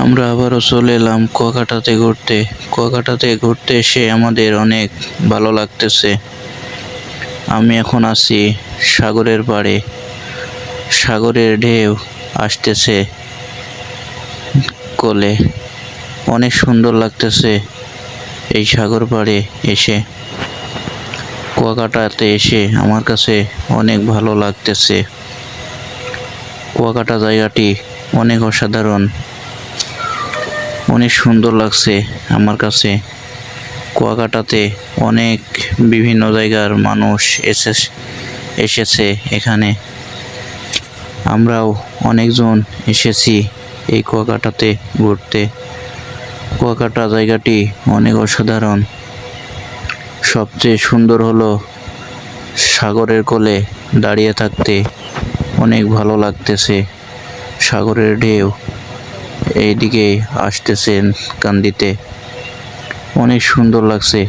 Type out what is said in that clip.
আমরা আবারও চলে এলাম কুয়াকাটাতে ঘুরতে। কুয়াকাটাতে ঘুরতে এসে আমাদের অনেক ভালো লাগতেছে। আমি এখন আছি সাগরের পাড়ে। সাগরের ঢেউ আসতেছে কোলে। অনেক সুন্দর লাগতেছে এই সাগর পাড়ে এসে। কুয়াকাটাতে এসে আমার কাছে অনেক ভালো লাগতেছে। কুয়াকাটা জায়গাটি অনেক অসাধারণ, অনেক সুন্দর লাগছে আমার কাছে। কুয়াকাটাতে অনেক বিভিন্ন জায়গার মানুষ এসেছে এখানে। আমরাও অনেকজন এসেছি এই কুয়াকাটাতে ঘুরতে। কুয়াকাটা জায়গাটি অনেক অসাধারণ। সবচেয়ে সুন্দর হলো সাগরের কোলে দাঁড়িয়ে থাকতে অনেক ভালো লাগতেছে। সাগরের ঢেউ এইদিকে আসতেছে কান্দিতে, অনেক সুন্দর লাগছে